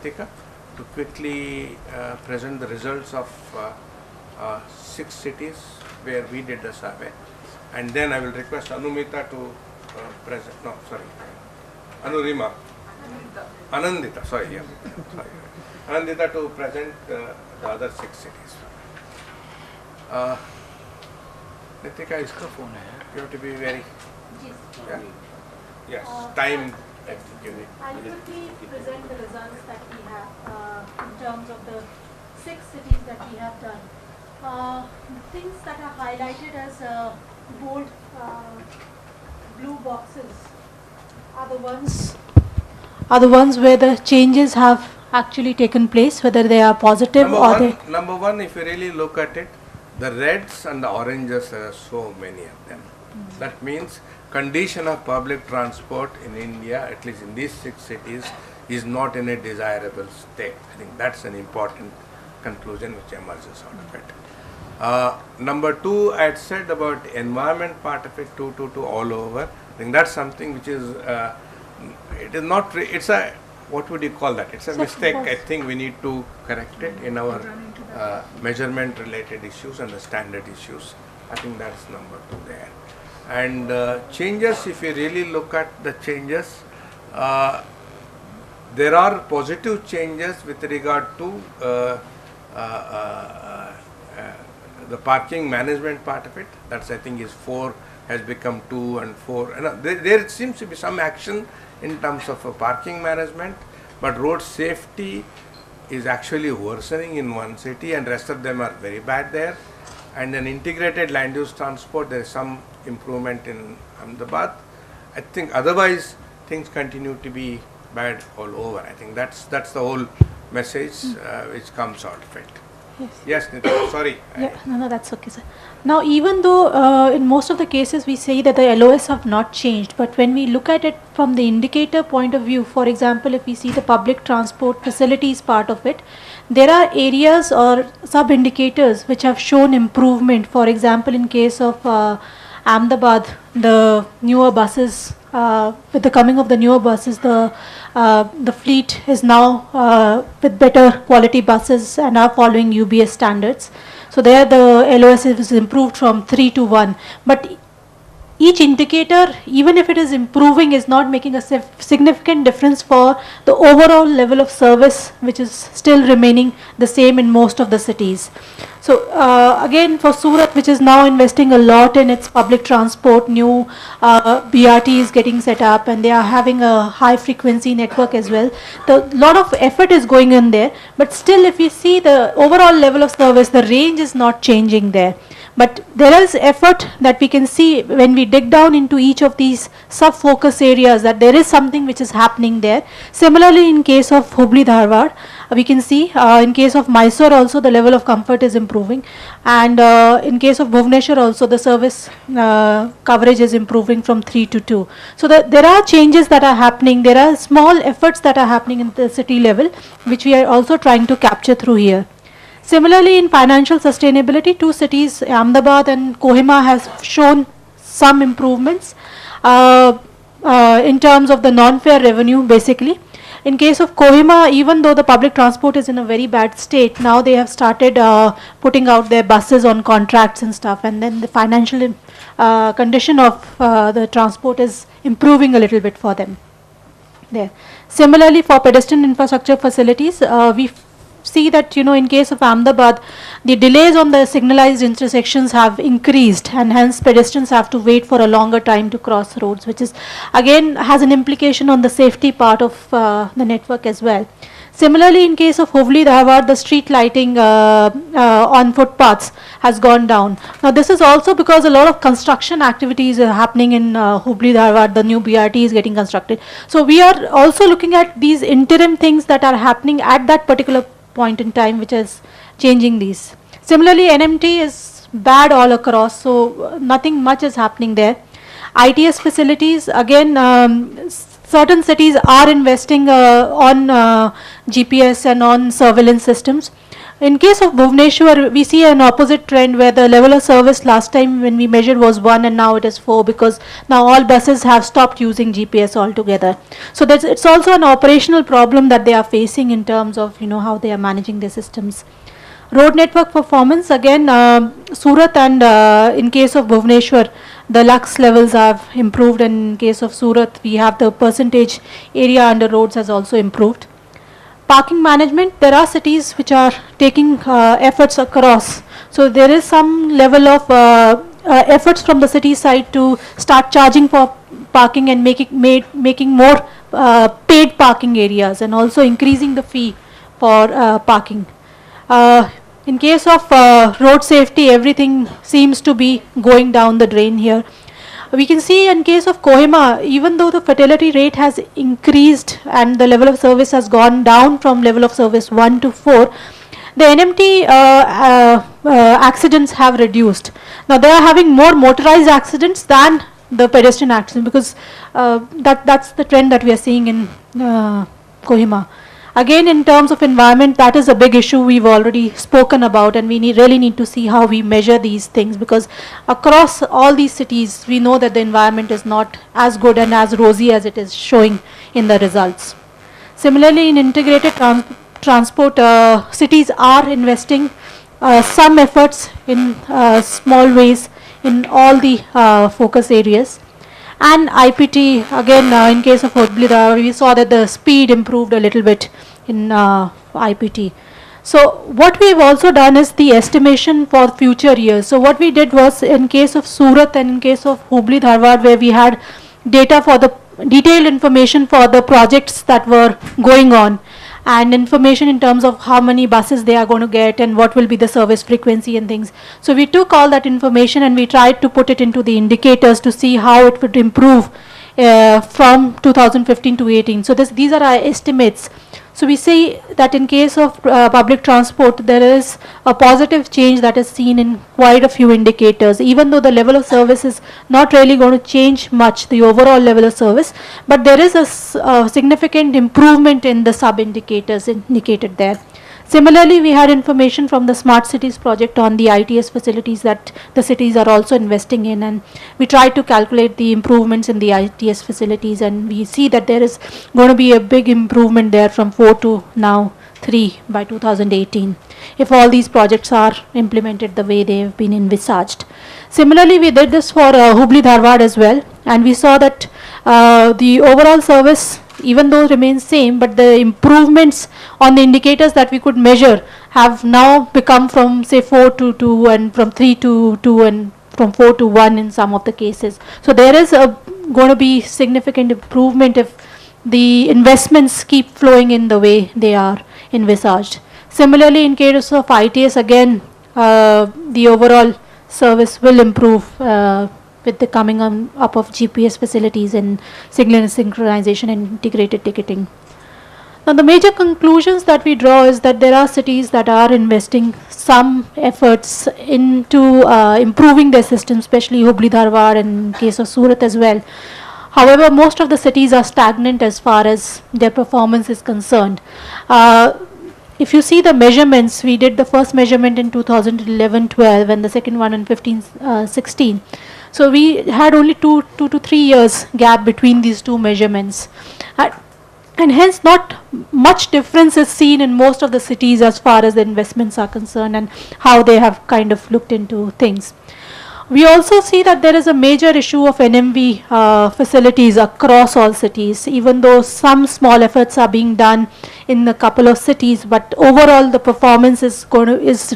Nitika, to quickly present the results of 6 cities where we did the survey, and then I will request Anumita to present. No, sorry, Anurima. Anandita. Sorry, yeah. Sorry. Anandita to present the other 6 cities. Nitika, iska phone hai. You have to be very. Yeah? Yes. Time. I'll quickly present the results that we have in terms of the 6 cities that we have done. Things that are highlighted as bold blue boxes are the ones where the changes have actually taken place, whether they are positive Number one, if you really look at it, the reds and the oranges, there are so many of them. That means condition of public transport in India, at least in these 6 cities, is not in a desirable state. I think that's an important conclusion which emerges out of it. Number 2, I had said about environment part of it, 2 all over. I think that's something which is, it is not, it's a, what would you call that? It's a mistake. I think we need to correct it in our measurement related issues and the standard issues. I think that's number 2 there. And changes, if you really look at the changes, there are positive changes with regard to the parking management part of it. That's, I think, is 4 has become 2 and 4. And there seems to be some action in terms of parking management, but road safety is actually worsening in one city and rest of them are very bad there. And then integrated land use transport, there is some improvement in Ahmedabad. I think otherwise things continue to be bad all over. I think that's the whole message which comes out of it. Yes, Nitin, sorry. Yeah, no, that's okay, sir. Now, even though in most of the cases we say that the LOS have not changed, but when we look at it from the indicator point of view, for example, if we see the public transport facilities part of it, there are areas or sub-indicators which have shown improvement. For example, in case of Ahmedabad, the newer buses, with the coming of the newer buses, the fleet is now with better quality buses and are following UBS standards. So there the LOS is improved from 3 to 1. But each indicator, even if it is improving, is not making a significant difference for the overall level of service, which is still remaining the same in most of the cities. So again, for Surat, which is now investing a lot in its public transport, new BRT is getting set up and they are having a high frequency network as well. A lot of effort is going in there, but still if you see the overall level of service, the range is not changing there. But there is effort that we can see when we dig down into each of these sub-focus areas, that there is something which is happening there. Similarly, in case of Hubli Dharwad, we can see in case of Mysore also the level of comfort is improving, and in case of Bhubaneswar also the service coverage is improving from 3 to 2. So there are changes that are happening. There are small efforts that are happening in the city level, which we are also trying to capture through here. Similarly, in financial sustainability, 2 cities, Ahmedabad and Kohima, has shown some improvements in terms of the non-fare revenue, basically. In case of Kohima, even though the public transport is in a very bad state, now they have started putting out their buses on contracts and stuff, and then the financial condition of the transport is improving a little bit for them there. Similarly, for pedestrian infrastructure facilities, we see that, in case of Ahmedabad, the delays on the signalized intersections have increased, and hence pedestrians have to wait for a longer time to cross roads, which is again has an implication on the safety part of the network as well. Similarly, in case of Hubli Dharwad, the street lighting on footpaths has gone down. Now, this is also because a lot of construction activities are happening in Hubli Dharwad. The new BRT is getting constructed. So we are also looking at these interim things that are happening at that particular point in time, which is changing these. Similarly, NMT is bad all across, so nothing much is happening there. ITS facilities, again, certain cities are investing on GPS and on surveillance systems. In case of Bhubaneswar, we see an opposite trend where the level of service last time when we measured was 1 and now it is 4, because now all buses have stopped using GPS altogether. So it's also an operational problem that they are facing in terms of how they are managing their systems. Road network performance, again, Surat and in case of Bhubaneswar, the lux levels have improved, and in case of Surat, we have the percentage area under roads has also improved. Parking management, there are cities which are taking efforts across. So there is some level of efforts from the city side to start charging for parking and making more paid parking areas, and also increasing the fee for parking. In case of road safety, everything seems to be going down the drain here. We can see in case of Kohima, even though the fatality rate has increased and the level of service has gone down from level of service 1 to 4, the NMT accidents have reduced. Now they are having more motorized accidents than the pedestrian accidents, because that's the trend that we are seeing in Kohima. Again, in terms of environment, that is a big issue we've already spoken about, and we really need to see how we measure these things, because across all these cities, we know that the environment is not as good and as rosy as it is showing in the results. Similarly, in integrated transport, cities are investing some efforts in small ways in all the focus areas. And IPT, again, in case of Hubli, we saw that the speed improved a little bit in IPT. So what we've also done is the estimation for future years. So what we did was, in case of Surat and in case of Hubli Dharwad, where we had data for the detailed information for the projects that were going on, and information in terms of how many buses they are going to get and what will be the service frequency and things. So we took all that information and we tried to put it into the indicators to see how it would improve from 2015 to 18. So these are our estimates. So we say that in case of public transport, there is a positive change that is seen in quite a few indicators, even though the level of service is not really going to change much, the overall level of service, but there is a significant improvement in the sub-indicators indicated there. Similarly, we had information from the Smart Cities project on the ITS facilities that the cities are also investing in, and we tried to calculate the improvements in the ITS facilities, and we see that there is going to be a big improvement there from 4 to now 3 by 2018 if all these projects are implemented the way they have been envisaged. Similarly, we did this for Hubli Dharwad as well, and we saw that the overall service, even though remains same, but the improvements on the indicators that we could measure have now become from say 4 to 2 and from 3 to 2 and from 4 to 1 in some of the cases. So there is going to be significant improvement if the investments keep flowing in the way they are envisaged. Similarly, in case of ITS, again, the overall service will improve with the coming up of GPS facilities and signal synchronization and integrated ticketing. Now the major conclusions that we draw is that there are cities that are investing some efforts into improving their system, especially Hubli Dharwad and in case of Surat as well. However, most of the cities are stagnant as far as their performance is concerned. If you see the measurements, we did the first measurement in 2011-12 and the second one in 15-16. So we had only 2 to 3 years gap between these two measurements. And hence not much difference is seen in most of the cities as far as the investments are concerned and how they have kind of looked into things. We also see that there is a major issue of NMV facilities across all cities, even though some small efforts are being done in a couple of cities, but overall the performance is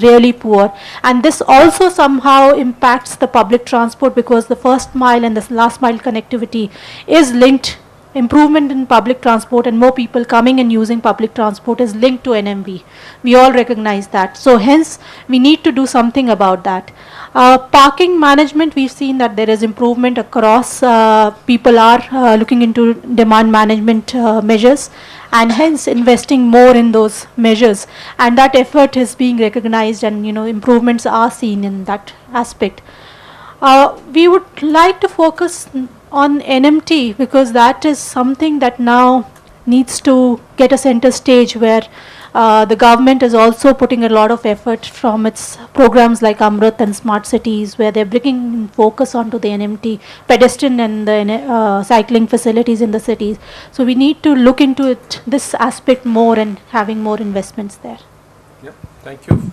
really poor. And this also somehow impacts the public transport, because the first mile and the last mile connectivity is linked. Improvement in public transport and more people coming and using public transport is linked to NMV. We all recognize that. So hence we need to do something about that. Parking management, we've seen that there is improvement across. People are looking into demand management measures and hence investing more in those measures, and that effort is being recognized, and improvements are seen in that aspect. We would like to focus on NMT, because that is something that now needs to get a center stage, where The government is also putting a lot of effort from its programs like Amrit and Smart Cities, where they're bringing focus onto the NMT, pedestrian and the cycling facilities in the cities. So we need to look into it, this aspect more, and having more investments there. Yep. Thank you.